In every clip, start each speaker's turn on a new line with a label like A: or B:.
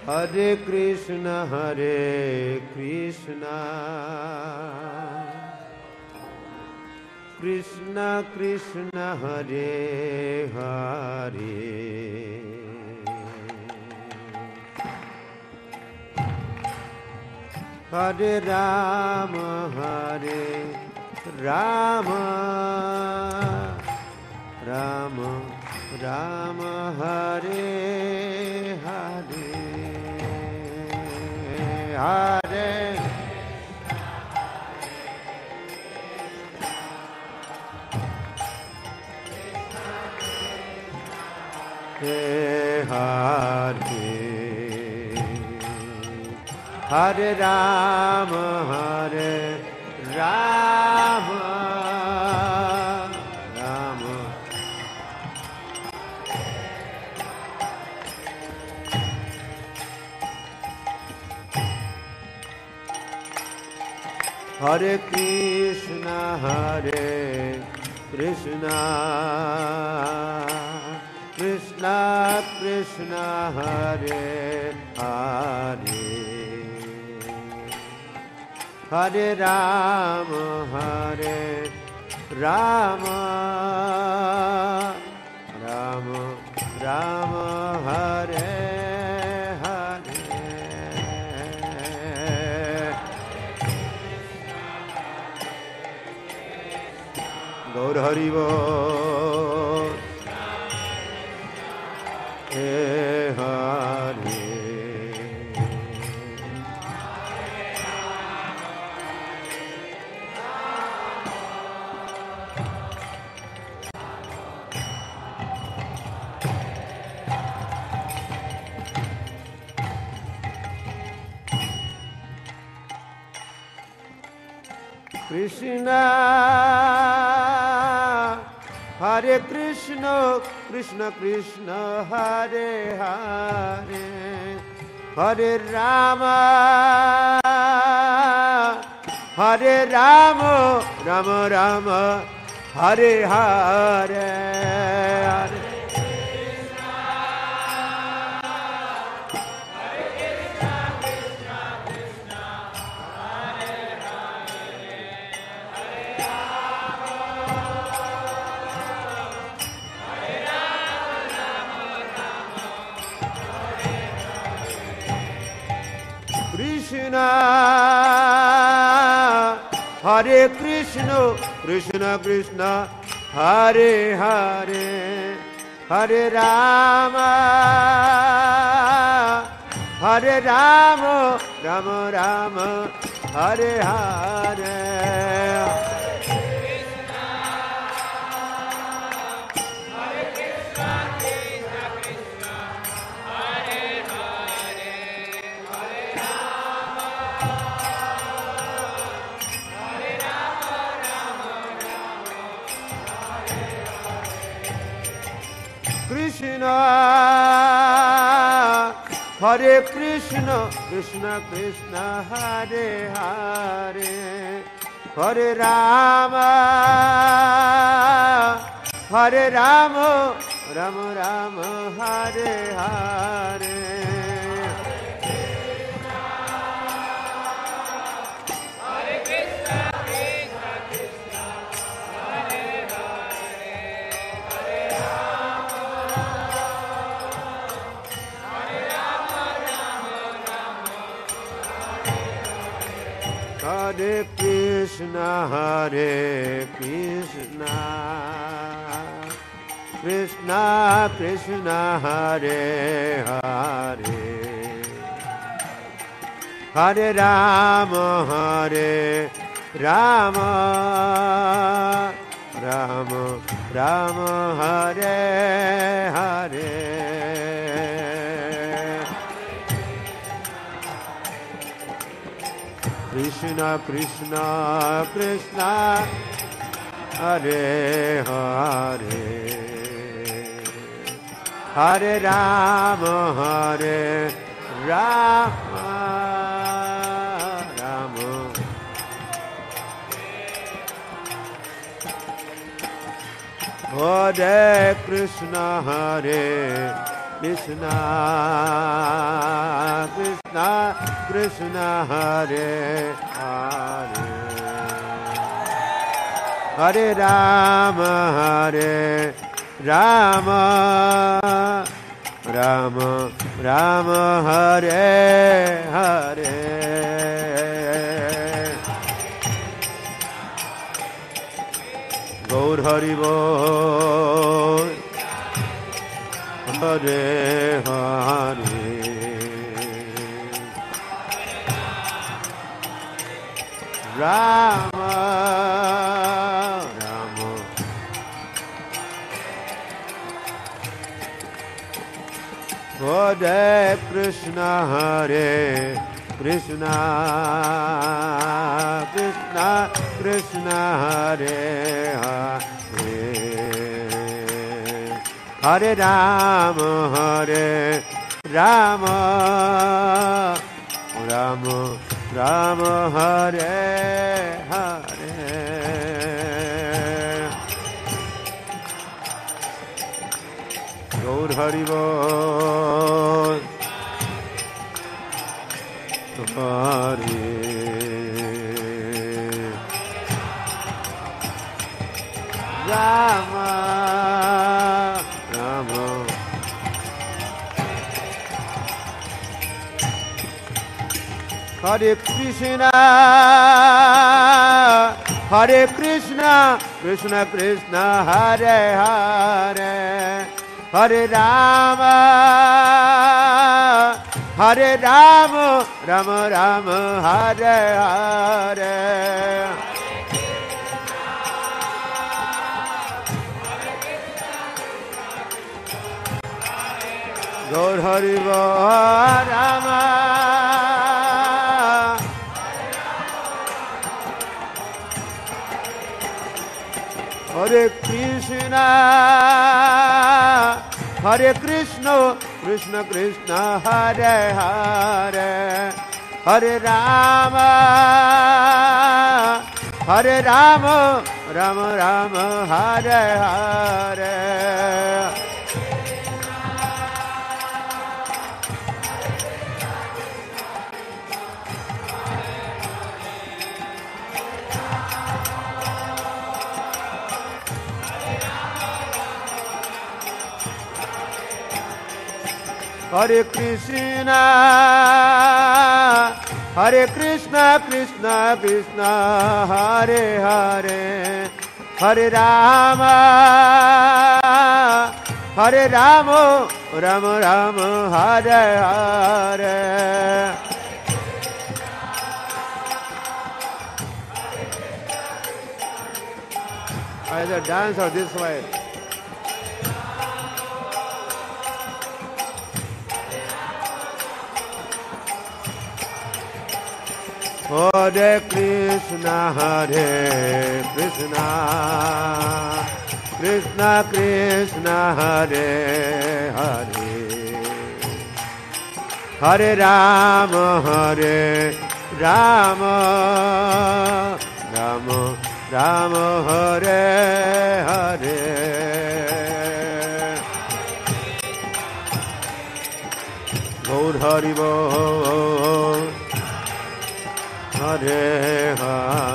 A: Hare Krishna Krishna Krishna Hare Hare Hare Rama Rama Rama Hare Hare Hare Hare Hare Rama Rama Hare Krishna Krishna Krishna Hare Hare Hare Rama Rama Rama Hare Gaur Hari Bol Hare Krishna Hare Krishna Krishna Krishna Hare Hare Hare Rama Rama Rama Hare Hare Hare Krishna Hare Krishna Krishna Krishna Hare Hare Hare Rama Rama Rama Hare Hare Krishna Hare Krishna Krishna Krishna Hare Hare Hare Rama Rama Rama Hare Hare Hare Krishna Krishna Krishna Hare Hare Hare Rama Rama Rama Hare Hare Krishna Krishna Krishna Hare Hare Hare Rama Rama Hare Krishna Krishna Krishna Hare Hare Hare Rama Hare Rama Rama Rama Hare Hare Gaur Hari Bol Hare Hare Rama Rama Hare Krishna Hare Krishna Krishna Krishna Hare Hare Hare Rama Hare Rama Rama Rama Hare Hare Gaur Hari Bol Hare Rama Rama Hare Krishna Hare Krishna Krishna Krishna Hare Hare Hare Rama Hare Rama Rama Rama Hare Hare Gaur Hari Bol Rama Hare Krishna Hare Krishna Krishna Krishna Hare Hare Hare Rama Hare Rama Rama Rama Hare Hare Hare Krishna Hare Krishna Krishna Krishna Hare Hare Hare Rama Hare Rama Rama Rama Hare Hare Either dance or this way. Hare Krishna Hare Krishna Krishna Krishna Hare Hare Hare Rama Hare Rama Rama Rama Hare Hare Gaur Hari Bol Hare Hare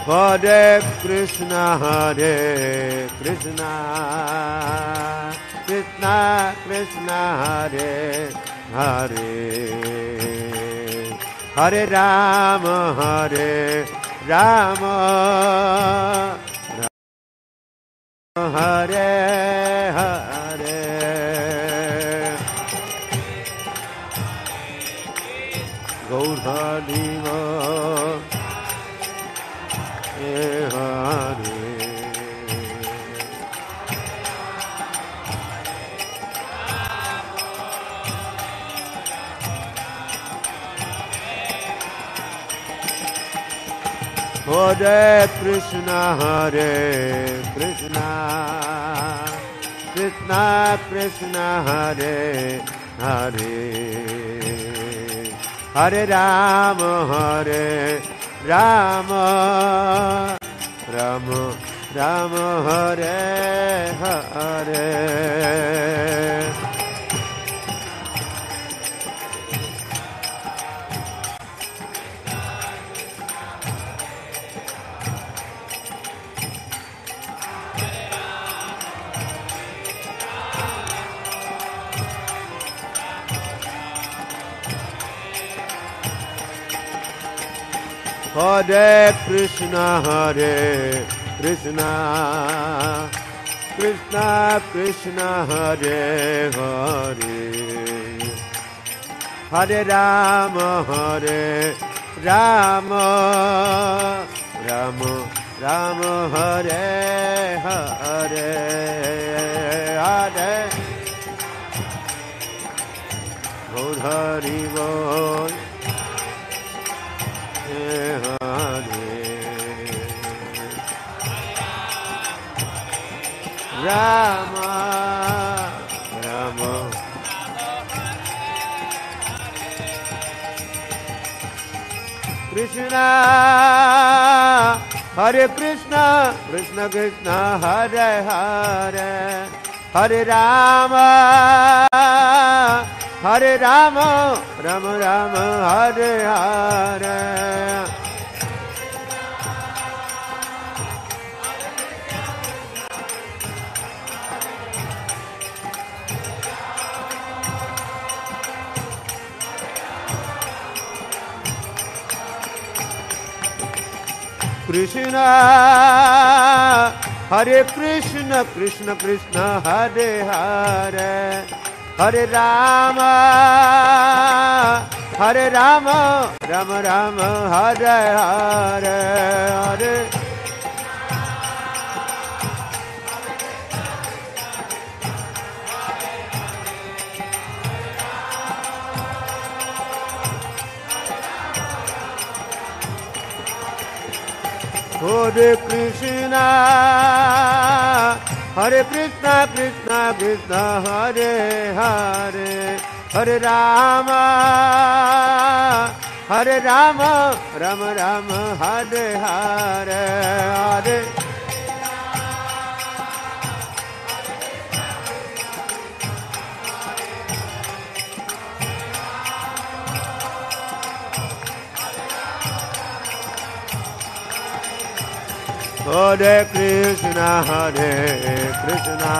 A: Hare Krishna Hare Krishna Krishna Krishna Hare Hare Hare Rama Hare Rama Hare Hare Gaur Hari Bol Hare Hare Krishna Hare Krishna Krishna Krishna Hare Hare Hare Rama Hare Rama Rama Rama Hare Hare Hare Krishna Krishna Krishna Hare Hare Hare Rama Rama Rama Hare Hare Hare Gaur Hari Bol Rama Rama Krishna Hare Krishna Krishna Krishna Hare Hare Hare Rama Rama Rama Hare Hare Krishna Hare Krishna Krishna Krishna Hare Hare Hare Rama Rama Rama Hare Hare Hare Hare Krishna Krishna Krishna Hare Hare Hare Rama Rama Rama Hare Hare Hare Hare Krishna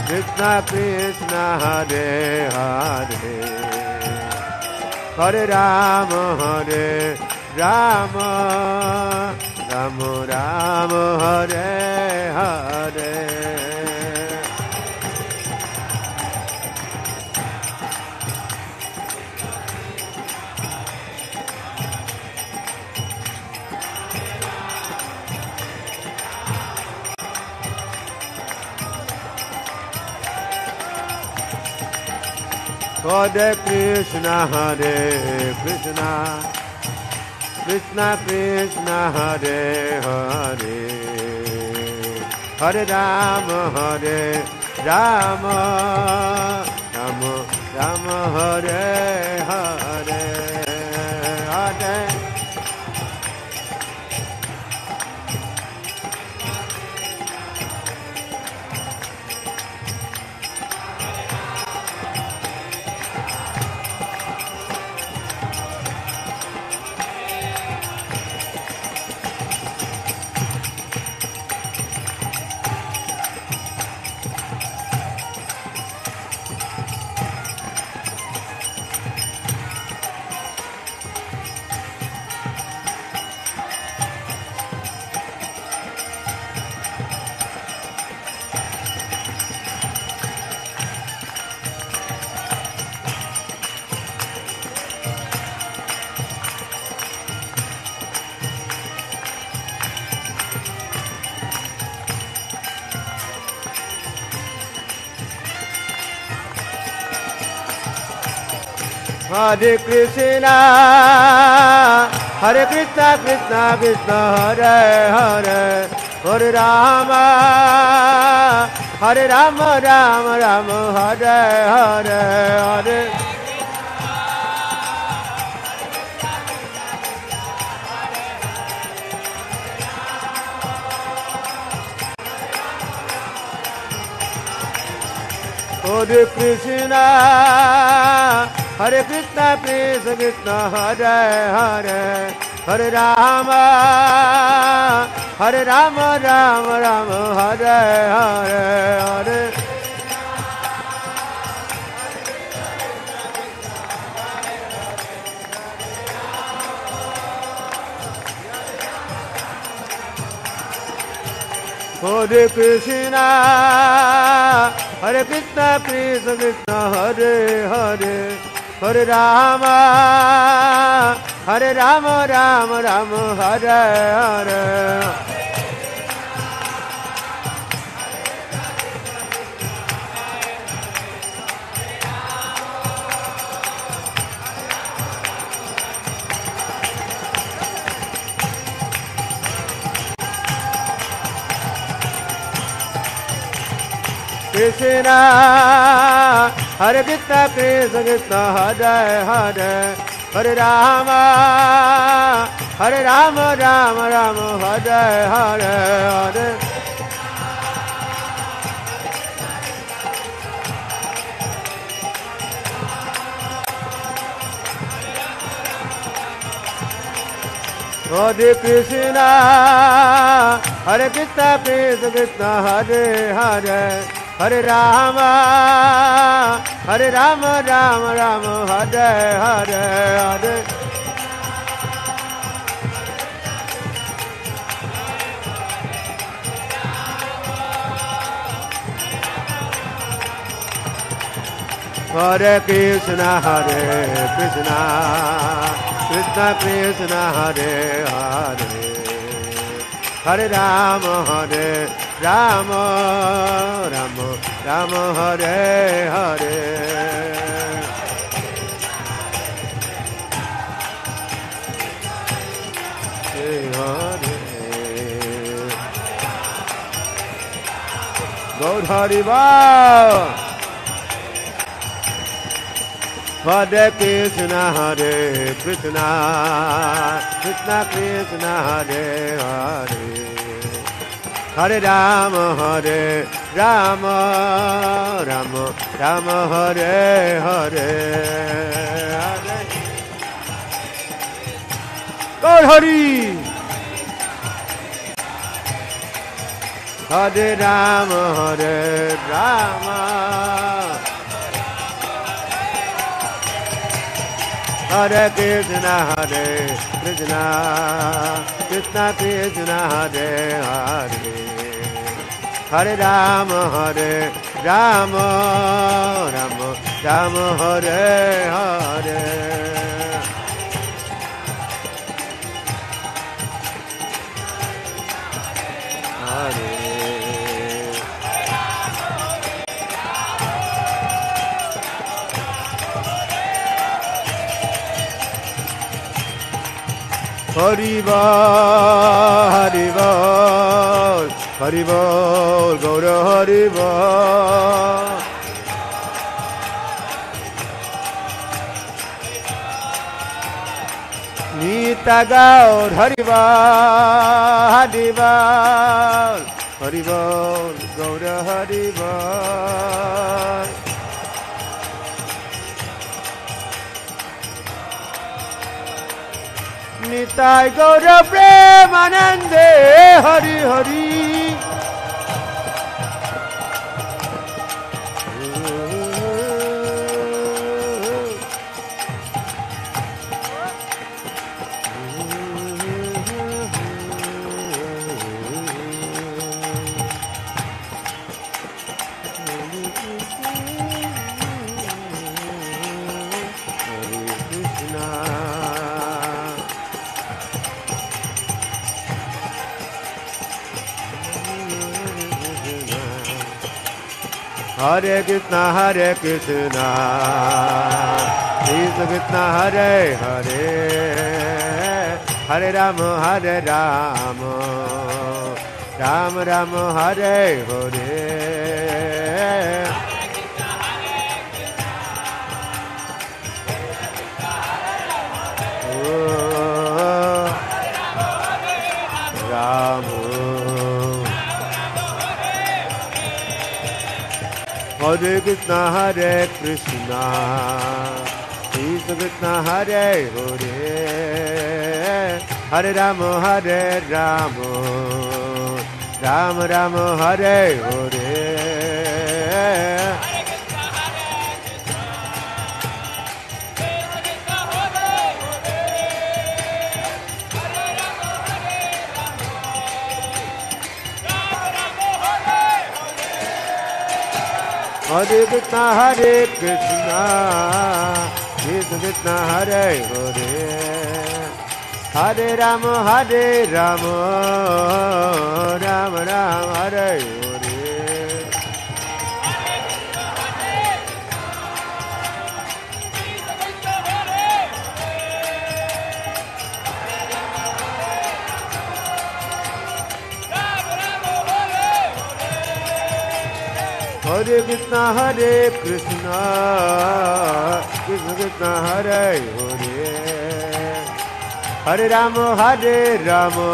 A: Krishna Krishna Hare Hare Hare Rama Rama Rama Hare Hare Hare Krishna Krishna Krishna Hare Hare Hare Rama Rama Rama Hare Hare Hare Hare Krishna Krishna Krishna Hare Hare Hare Rama Rama Rama Hare Hare Hare Hare Krishna, Hare Krishna, Krishna Krishna, Hare Hare, Hare Rama, Hare Rama, Rama Rama, Hare Hare, Hare Hare Krishna, Hare Krishna, Krishna Krishna, Hare Hare, Hare Rama, Hare Rama, Rama Rama, Hare Hare. Krishna, Hare Krishna, Krishna Krishna, Hare Hare, Hare Rama, Hare Rama, Rama Rama, Hare Hare, Hare Hare Krishna, Hare Krishna, Krishna Krishna, Hare Hare, Hare Rama, Hare Rama, Rama Rama, Hare Hare, Hare Hare Krishna, Hare Krishna, Krishna Krishna, Hare Hare, Hare Rama, Hare Rama, Rama Rama, Hare Hare. Hare Gaur Hari Bol. Hare Krishna, Hare Krishna, Krishna Krishna, Hare Hare, Hare Rama, Hare Rama, Rama Rama, Hare Hare, Hare Gaur Hari. Hare Rama, Hare Rama, Hare Krishna, Hare Krishna, Krishna Krishna, Hare Hare, Hare Rama, Hare Rama, Rama Rama, Hare Hare. Hari Bol, Hari Bol, Hari Bol, Gaura Hari Bol. Nita Gaur Hari Bol, Hari Bol, Hari Bol, Gaura Hari Bol. Nitai Gaura Premanande, Hari Hari. Hare Krishna, Hare Krishna, Krishna Krishna, Hare Hare, Hare Rama, Hare Rama, Rama Rama, Hare Hare. Hare Krishna, Hare Krishna, Krishna Krishna, Hare Hare, Hare Rama, Hare Rama, Rama Rama, Hare Hare. Hare Krishna, Hare Krishna, Krishna Krishna, Hare Hare, Hare Rama, Hare Rama, Rama Rama, Hare Hare. Hare Krishna, Hare Krishna, Krishna Krishna, Hare Hare, Hare Rama, Hare Rama,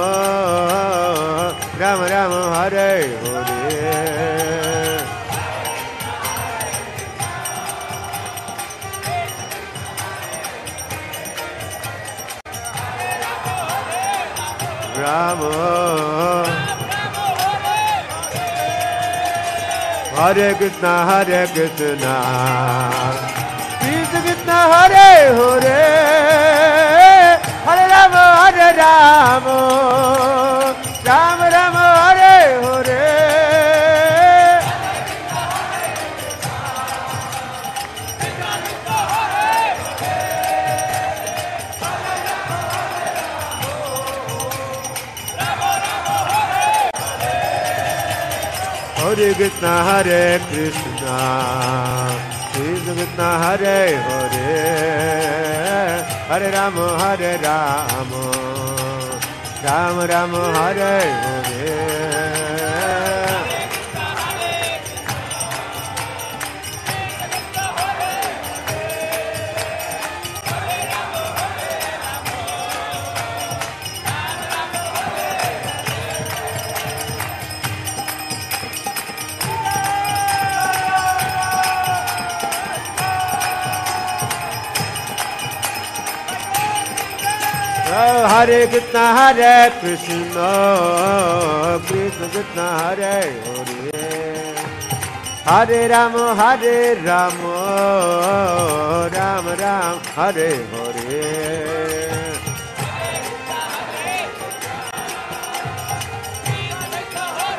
A: Rama Rama, Hare Hare. Rama Hare Krishna, Hare Krishna, Krishna Krishna, Hare Hare, Hare Rama, Hare Rama, Rama Rama, Hare Hare. Hare Krishna, Hare Krishna, Krishna Krishna, Hare Hare, Hare Rama, Hare Rama, Rama Rama, Hare Hare. Hare Krishna, Hare Krishna, Krishna Krishna, Hare Hare, Hare Rama, Hare Rama, Rama Rama, Hare Hare.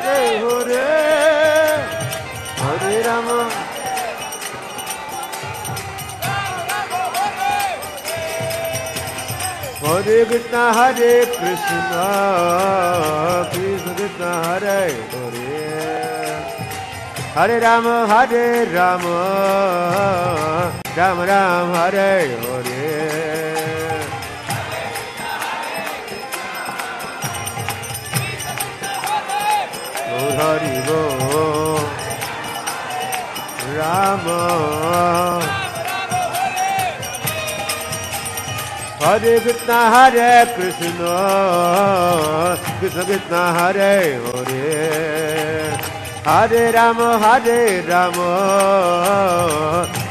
A: Hare Hare, Hare Rama. Hare Krishna, Hare Krishna, Krishna Krishna, Hare Hare, Hare Rama, Hare Rama, Rama Rama, Hare Hare. Hari Bol, Rama. Hare Krishna, Hare Krishna, Krishna Krishna, Hare Hare, Hare Rama, Hare Rama,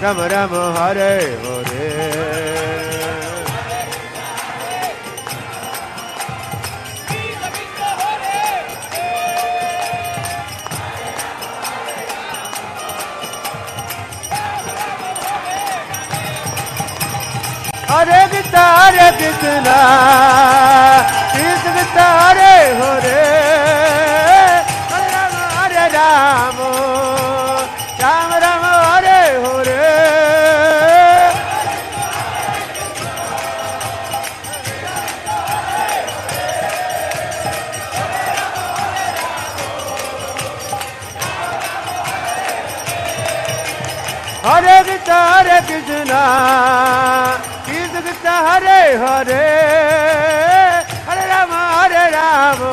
A: Rama Rama, Hare Hare. Hare Krishna, Hare Krishna, Krishna Krishna, Hare Hare, Hare Rama, Hare Rama, Rama Rama, Hare Hare. Hare Krishna, Hare Krishna, Krishna Krishna, Hare Hare, Hare Rama, Hare Rama,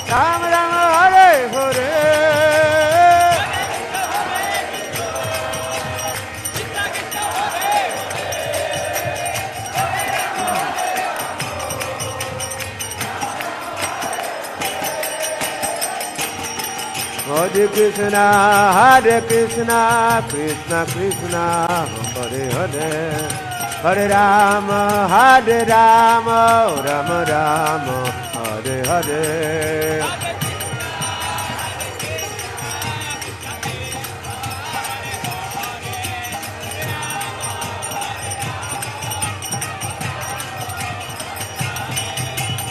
A: Rama Rama, Hare Hare. Hare Krishna, Krishna Krishna, Hare Hare, Hare Rama, Rama Rama, Hare Hare.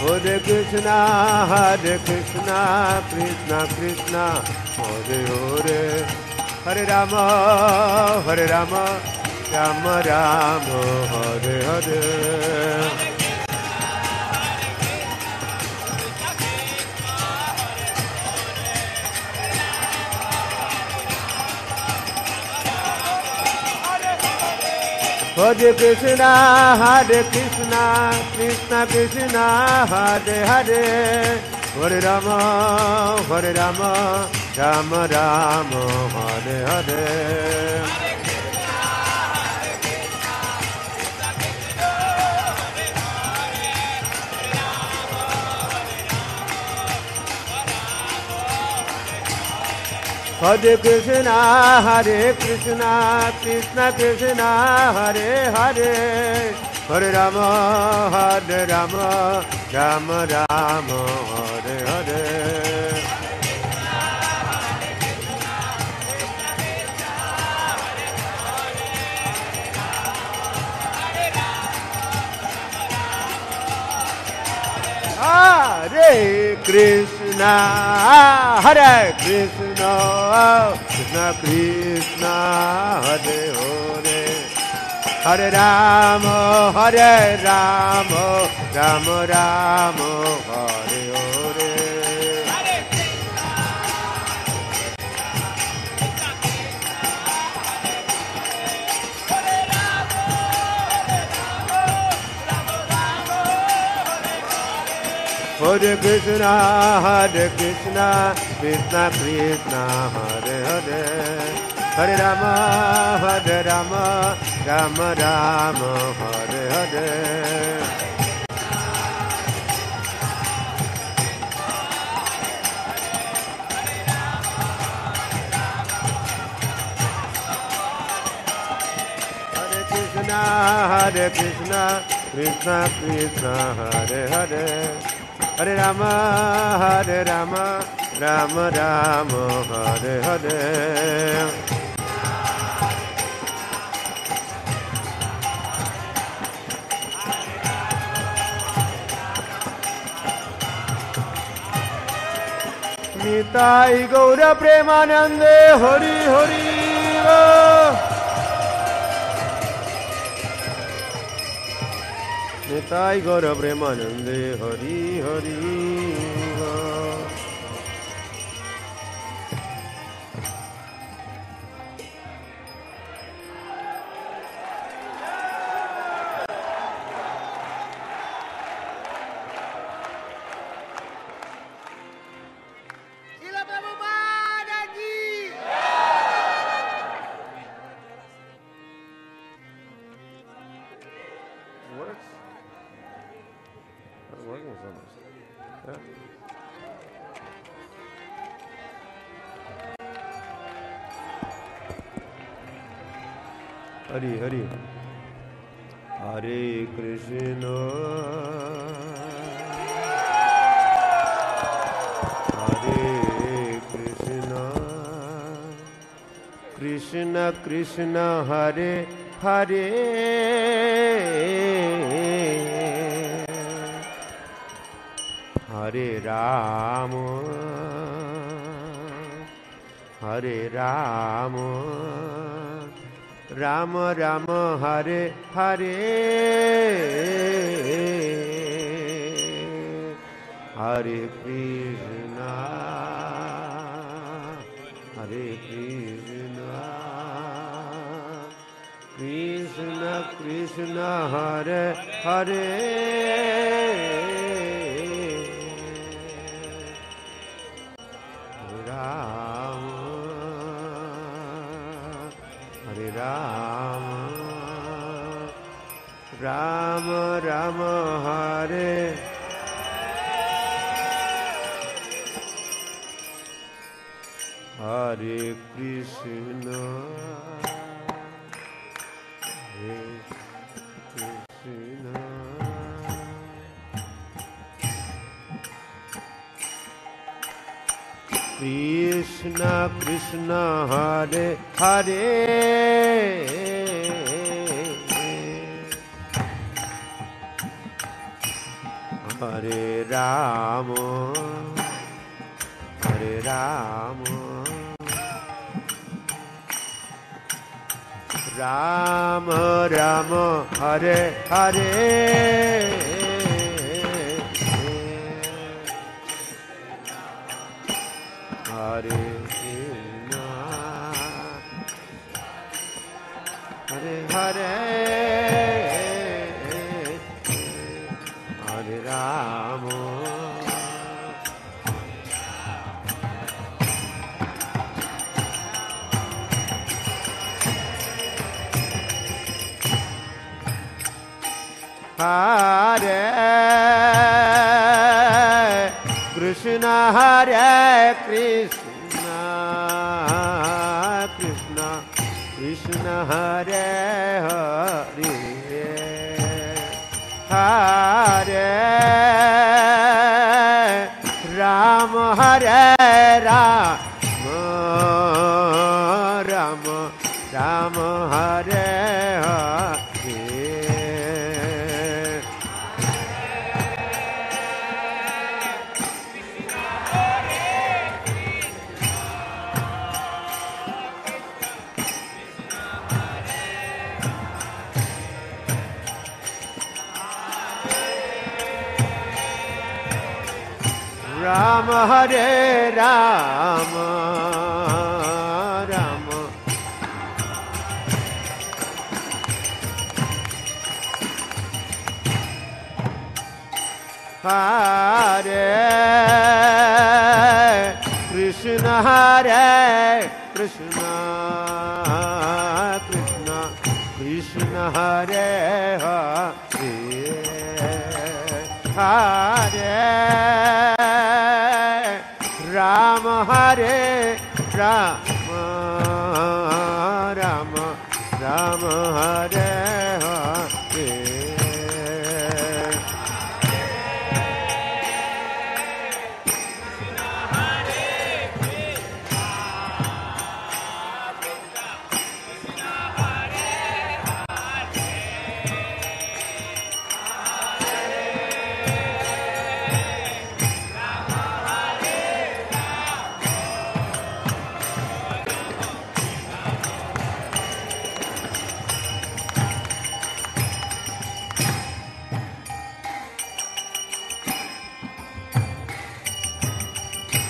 A: Hare Krishna, Krishna Krishna, Hare Hare, Hare Rama, Rama Rama, Hare Hare. Hare Krishna, Krishna Krishna, Hare Hare, Hare Rama, Rama Rama, Hare Hare. Hare Krishna, Krishna Krishna, Hare Hare, Hare Rama, Rama Rama, Hare Hare. Hare Krishna, Krishna Krishna, Hare Hare, Hare Rama, Rama Rama, Hare Hare. Hare Krishna, Krishna Krishna, Hare Hare, Hare Rama, Rama Rama, Hare Hare. Hare Krishna, Krishna Krishna, Hare Hare, Hare Rama, Rama Rama, Hare Hare. Nitai Gaura Premanande, Hari Hari. Nitai Gaura Premanande, Hari Hari. Hari Hari, Hare Krishna, Hare Krishna, Krishna Krishna, Hare Hare, Hare Rama, Hare Rama, Rama Rama, Hare Hare, Hare Krishna, Hare Krishna, Krishna Krishna, Hare Hare, Rama Rama, Hare. Hare Krishna, Hare Krishna, Krishna Krishna Hare Hare, Hare Rama, Hare Rama, Rama Rama Hare Hare, Hare Krishna, Hare Hare, Hare Rama. Hare Krishna, Hare Krishna, Krishna Krishna Hare Hare, Hare Rama, Hare Rama, Rama Rama Hare Hare, Rama Hare Rama, Rama Hare Krishna, Hare Krishna, Krishna Krishna Hare Hare, Hare Rama, Hare Rama, Rama Rama Hare Hare,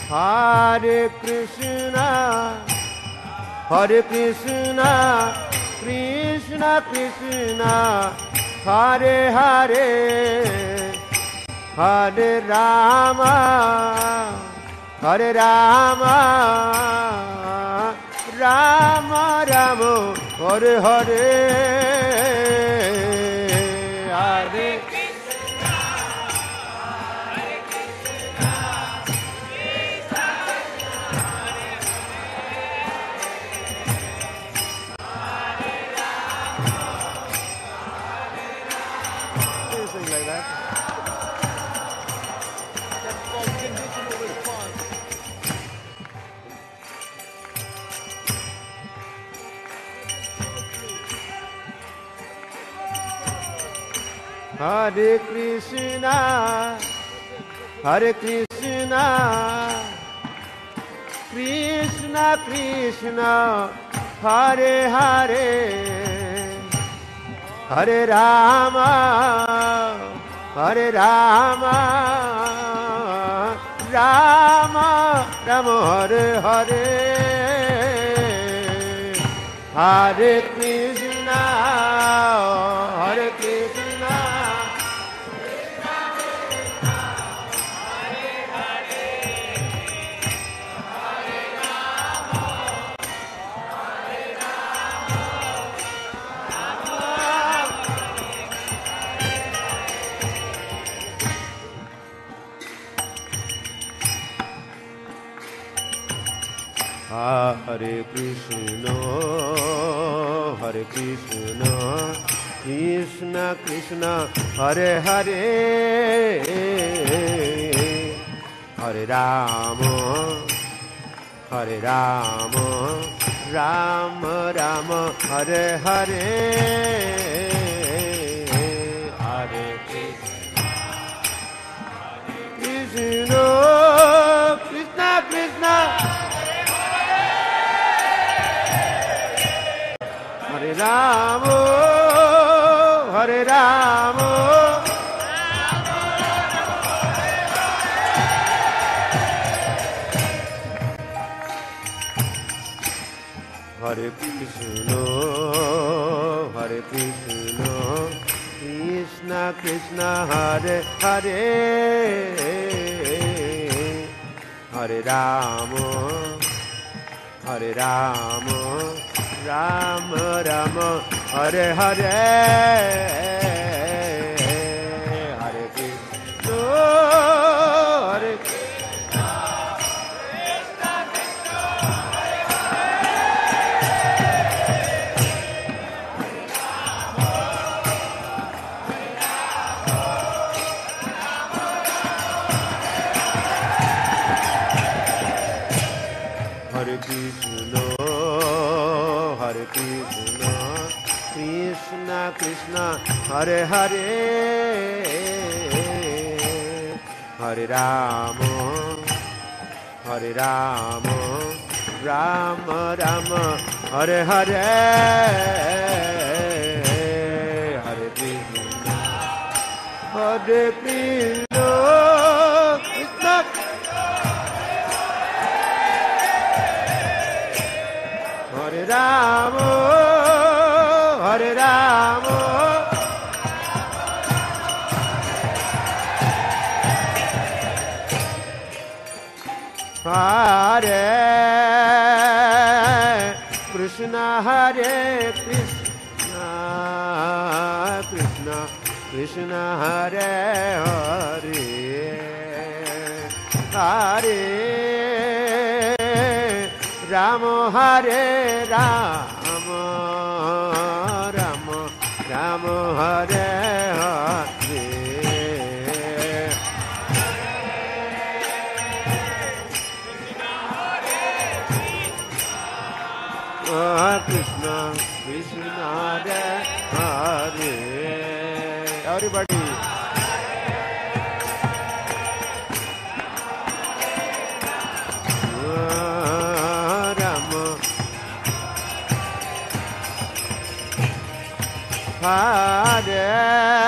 A: Hare Krishna, Hare Krishna, Krishna Krishna, Hare Hare, Hare Rama, Hare Rama, Rama Rama, Hare Hare, Hare like that.
B: That's called conditional response.
A: Hare Krishna, Hare Krishna, Krishna Krishna, Hare Hare, Hare Rama, Hare Rama, Rama Rama Hare Hare, Hare Krishna, Hare Krishna, Hare Krishna, Hare Krishna, Krishna Krishna, Hare Hare, Hare Rama, Hare Rama, Rama Rama, Hare Hare, Hare Krishna, Krishna Krishna, Hare Rama, Hare Rama, Hare Krishna, Hare Krishna, Krishna Krishna, Hare Hare, Hare Rama, Hare Rama, Rama Rama, Hare Hare, Hare Krishna, Hare Hare Krishna, Hare Krishna, Krishna Krishna, Hare Hare, Hare Rama, Hare Rama, Rama Rama, Hare Hare, Hare Krishna, Hare Krishna, Krishna Hare Rama, Hare Rama, Hare Krishna, Hare Krishna, Krishna Krishna, Hare Hare, Hare Rama, Hare Rama, Rama Rama, Hare Hare, Krishna Krishna, Hare Hare. Everybody.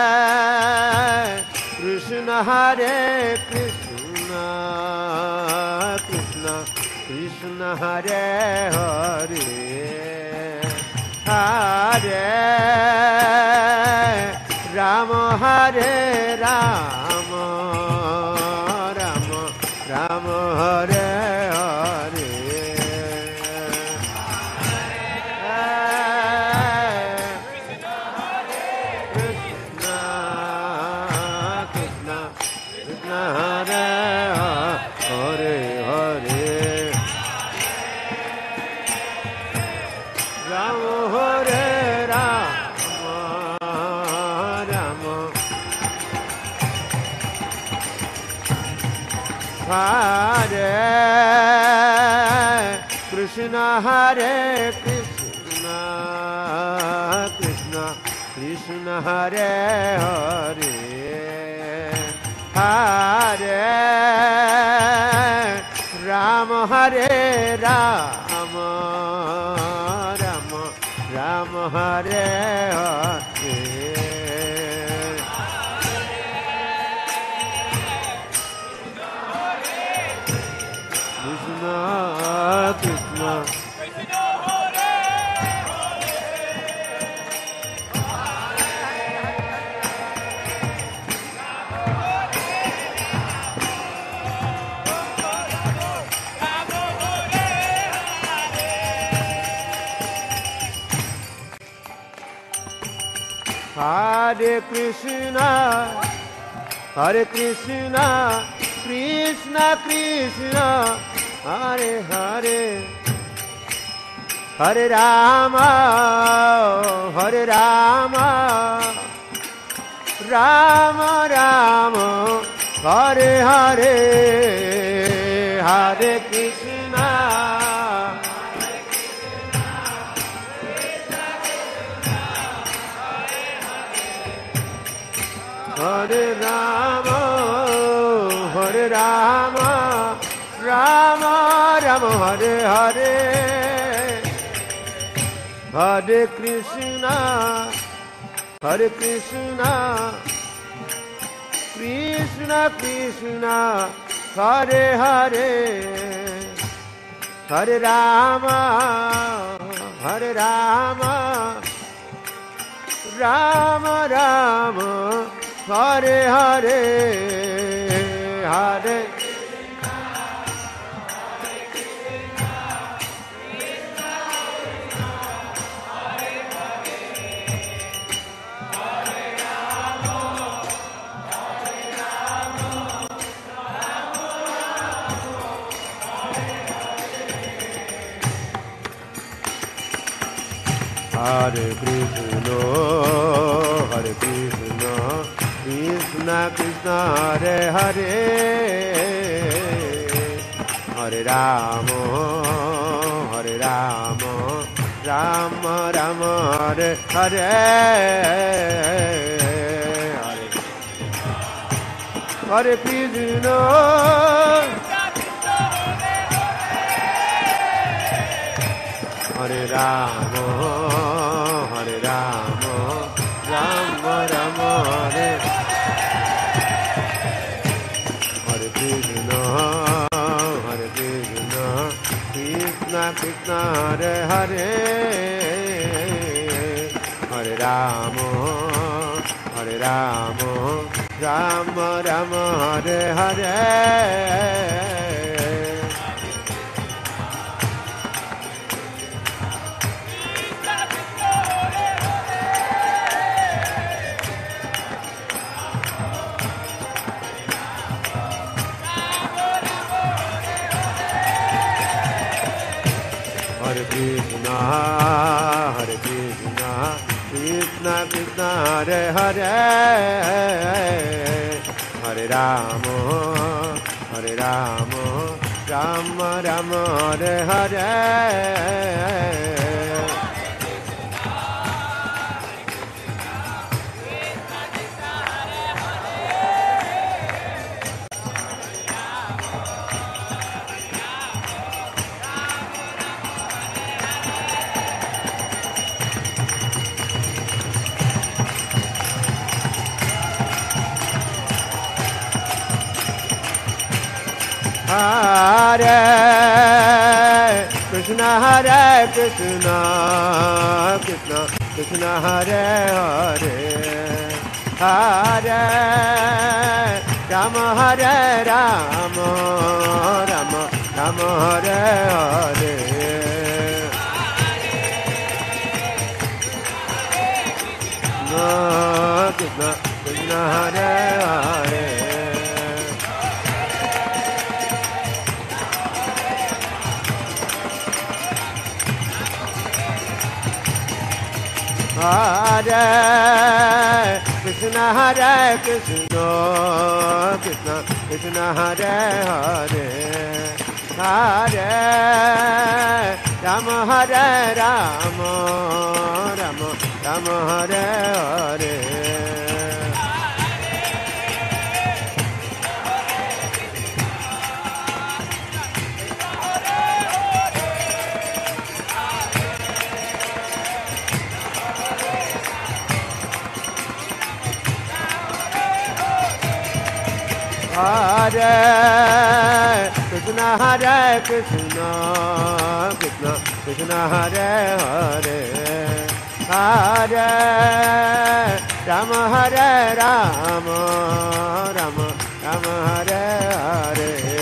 A: Hare Krishna, Hare Krishna, Krishna Krishna, Hare Hare, Hare Rama, Hare Rama, Rama Rama, Hare Hare, Hare Krishna, Hare Krishna, Krishna Krishna, Hare Hare, Hare Rama, Hare Rama, Rama Rama, Hare Hare, Krishna Hare Krishna, Hare Krishna, Krishna Krishna, Hare Hare, Hare Rama, Hare Rama, Rama Rama, Hare Hare, Hare Krishna, Hare Rama, Hare Rama, Rama Rama, Hare Hare, Hare Krishna, Hare Krishna, Krishna Krishna, Hare Hare, Hare Rama, Hare Rama, Rama Rama, Hare Hare, Hare Hare Krishna, Hare Krishna, Krishna Krishna, Hare Hare, Hare Rama, Hare Rama, Rama Rama, Hare Hare, Hare Krishna, Hare Rama, Hare Rama, Rama Rama, Hare Hare Krishna, Hare Krishna, Krishna Krishna, Hare Hare, Hare Rama, Hare Rama, Rama Rama, Hare Hare. Hare Krishna, Hare Krishna, Krishna Krishna, Hare Hare, Hare Rama, Hare Rama, Rama Rama, Hare Hare. Hare Krishna, Hare Krishna, Krishna Krishna, Hare Hare, Hare Rama, Hare Rama, Rama Rama, Hare Hare. Krishna Krishna, Hare Hare. Hare Krishna, Hare Krishna, Krishna Krishna, Hare Hare, Hare Rama, Hare Rama, Rama Rama, Hare Hare. Hare Krishna, Hare Krishna, Krishna Krishna, Hare Hare, Hare Rama, Hare Rama, Rama Rama, Hare Hare.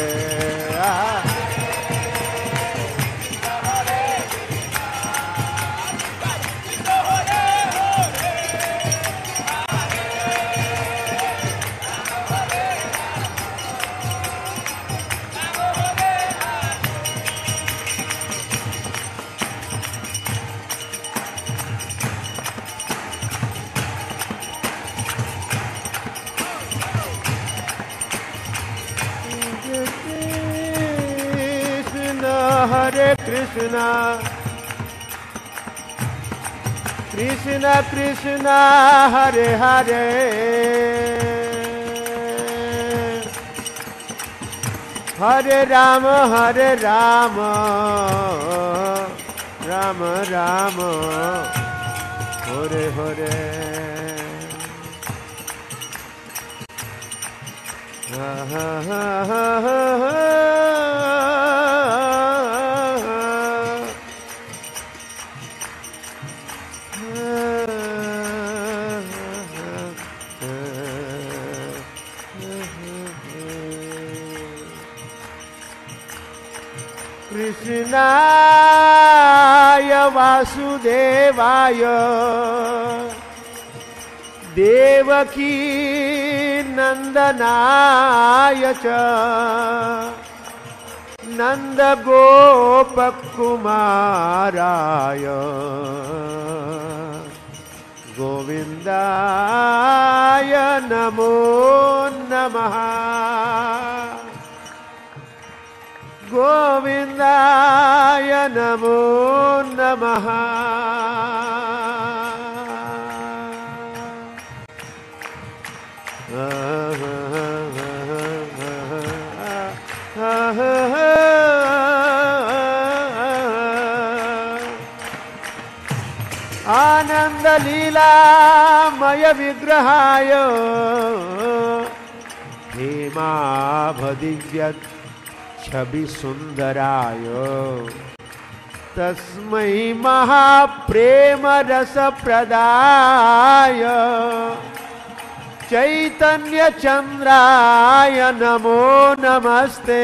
A: Krishna Krishna Krishna Hare Hare Hare Ram Ram Ram Hare Hare हा हा हा हा कृष्णाय वासुदेवाय देवकी नंदनाय च नंदगोपकुमाराय गोविंदाय नमो नमः गोविंदाय नमो नमः आनंद लीलामय विग्रहाय हेमाभदिव्य छवि सुंदराय तस्मै महाप्रेम रस प्रदाय चैतन्य चंद्राय नमो नमस्ते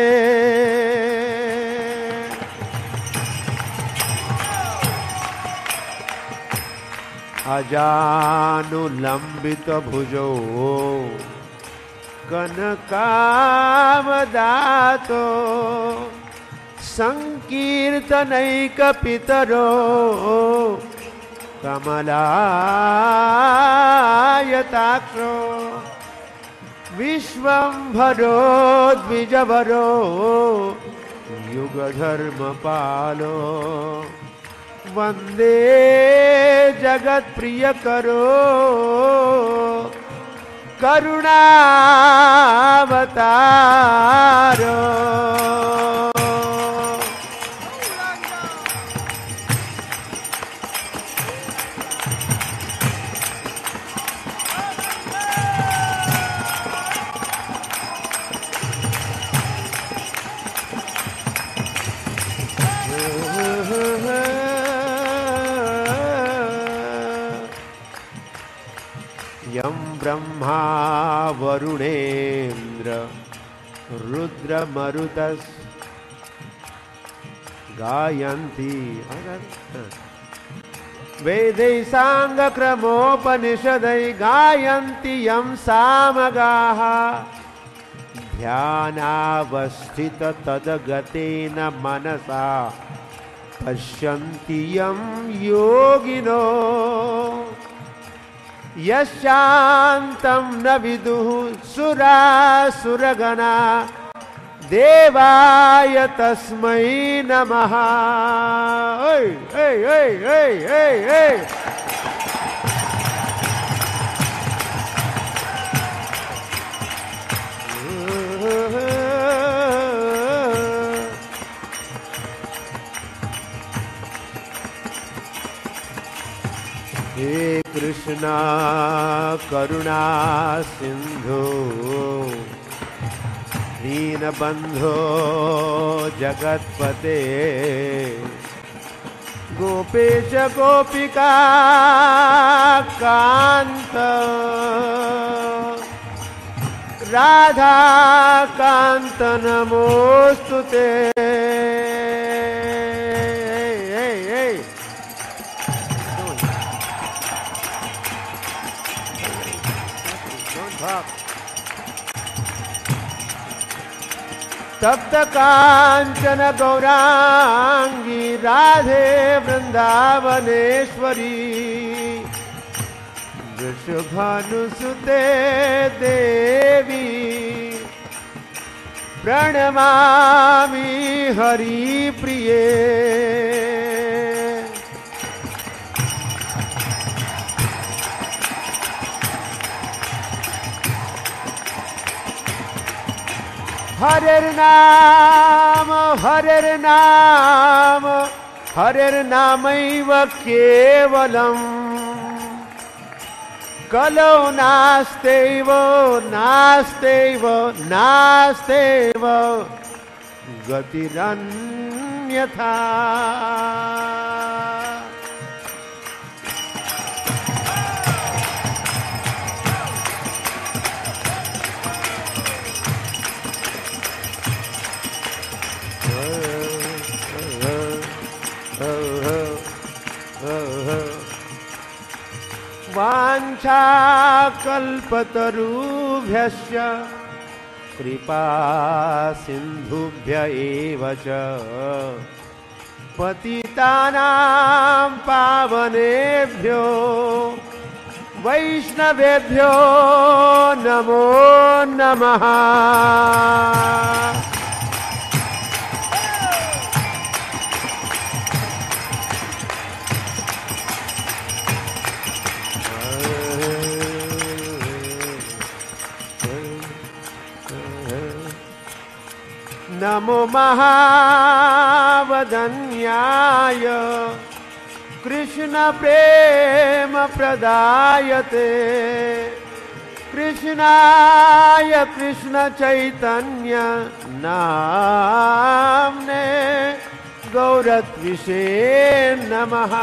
A: अजानुलंबित भुजो कनकावदातो संकीर्तनैक पितरो कमलायताक्षो विश्वंभरो द्विजवरो युगधर्मपालो वंदे जगत्प्रियकरो करुणावतारो यं ब्रह्मा वरुणेन्द्र रुद्रमरुतस् गायन्ति वेदै साङ्गक्रमोपनिषदै गायन्ति यं सामगाः ध्यानावस्थित तद्गतेन मनसा पश्यन्ति यं योगिनो यशान्तं न विदुः सुरासुरगणा देवाय तस्मै नमः ओय ओय ओय ओय ओय ओय हे कृष्णा करुणा सिंधु दीनबंधो जगत्पते गोपेश गोपिका कांत राधा कांत नमोस्तुते तप्त कांचन गौरांगी राधे वृंदावनेश्वरी वृषभानुसुते देवी प्रणमामि हरि प्रिये। हरिर्नाम हरिर्नाम हरिर्नामैव केवलम् कलौ नास्त्यैव नास्त्यैव नास्त्यैव गतिरन्यथा। वाञ्छाकल्पतरुभ्यश्च कृपा सिन्धुभ्य एव च पतितानां पावनेभ्यो वैष्णवेभ्यो नमो नमः। नमो महावदन्याय कृष्ण प्रेम प्रदायते कृष्णाय कृष्ण चैतन्य नाम्ने गौरत्विषे नमः।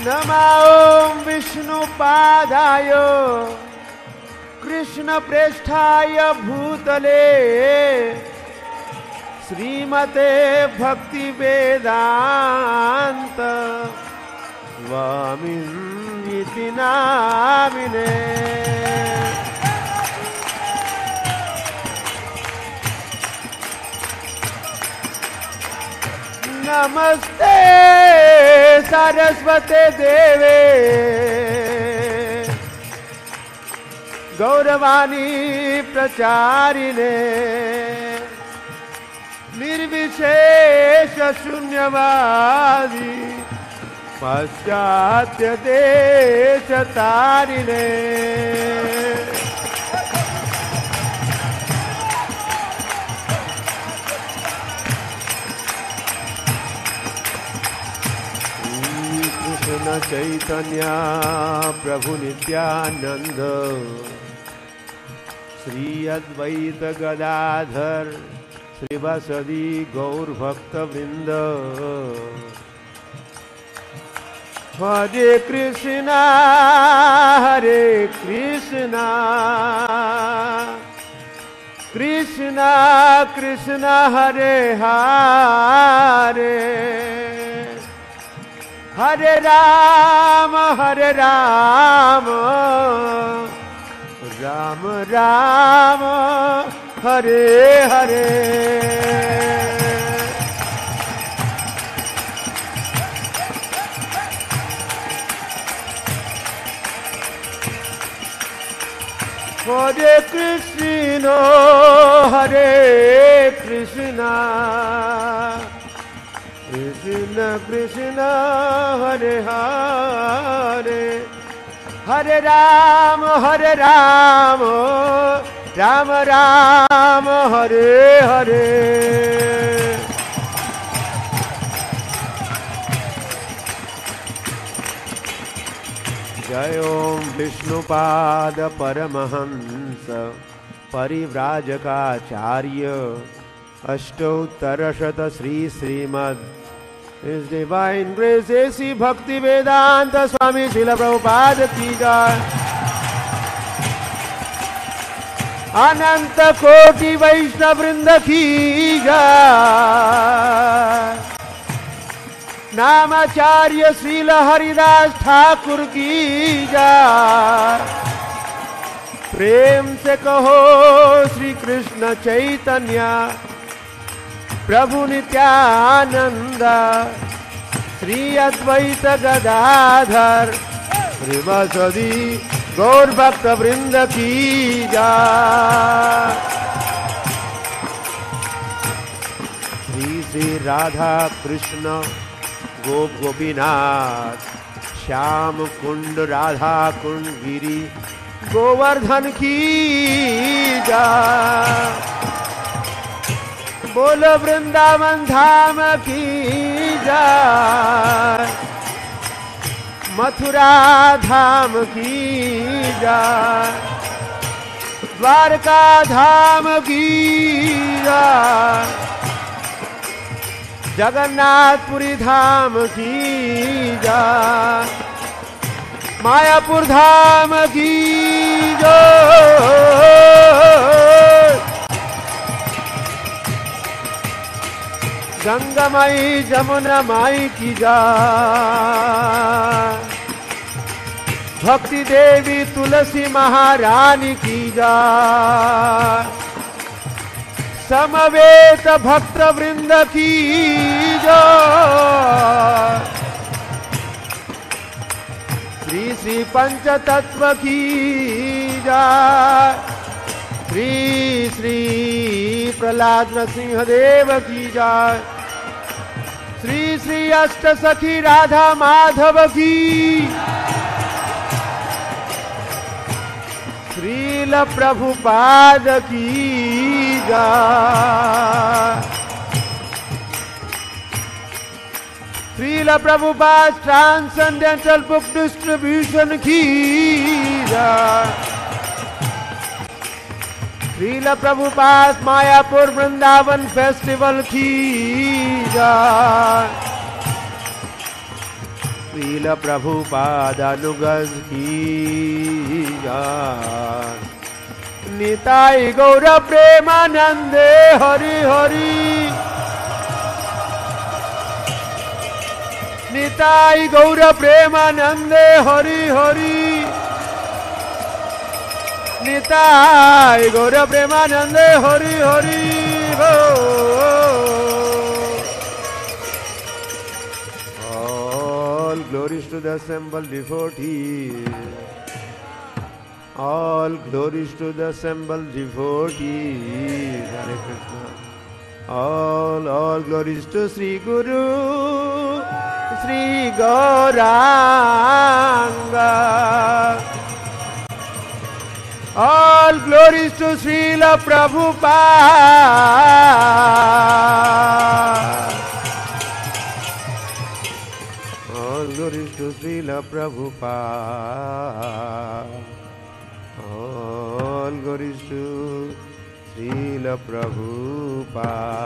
A: नमो विष्णुपादाय कृष्ण प्रेष्ठाय भूतले श्रीमते भक्ति वेदांत स्वामिन्निति नामिने। नमस्ते सरस्वते देवे गौरवाणी प्रचारिणे निर्विशेष शून्यवादी पाश्चात्य देश तारिणे। कृष्ण चैतन्य प्रभु नित्यानंद श्री अद्वैत गदाधर श्रीवासदि गौर भक्त वृंद। हरे कृष्णा कृष्णा कृष्णा हरे हरे हरे राम राम राम हरे हरे। हरे कृष्ण कृष्ण कृष्ण हरे हरे हरे राम राम राम हरे हरे। जय ओम Vishnupad Paramhans परिव्राजकाचार्य अष्टोत्तरशत Shrimad His Divine Grace A.C. Bhakti Vedanta Swami Srila Prabhupada की जय। अनंत कोटि वैष्णव वृंद की जय। नामाचार्य श्रील हरिदास ठाकुर की जय। प्रेम से कहो श्री कृष्ण चैतन्य प्रभु नित्यानंद श्री अद्वैत गदाधर श्रीवासदि गौर भक्त वृंद की जय। श्री श्री राधा कृष्ण गोप गोपीनाथ श्याम कुंड राधा कुंड गिरी गोवर्धन की जय। बोलो वृंदावन धाम की जय। मथुरा धाम की जय। द्वारका धाम की जय। जगन्नाथपुरी धाम की जय। मायापुर धाम की जय। गंगा माई जमुना माई की जय। भक्ति देवी तुलसी महारानी की जय। समवेत भक्त वृंद की जय। श्री श्री पंचतत्व की जय। श्री श्री प्रहलाद नरसिंह देव की जय। श्री श्री अष्ट सखी राधा माधव की। श्रील प्रभुपाद की जय। Srila Prabhupada transcendental book distribution की जय। श्रील प्रभुपाद मायापुर वृंदावन फेस्टिवल की जय। श्रील प्रभुपाद अनुगज की जय। निताई गौर प्रेमानंदे हरि हरि। निताई गौर प्रेमानंदे हरि हरि। निताई गौर प्रेमानंदे हरि हरि हो। All glories to the assembled devotees. All glories to the assembled devotees. Hare Krishna. All glories to Sri Guru, Sri Gauranga. All glories to Srila Prabhupada. All glories to Srila Prabhupada. All glories to Srila Prabhupada.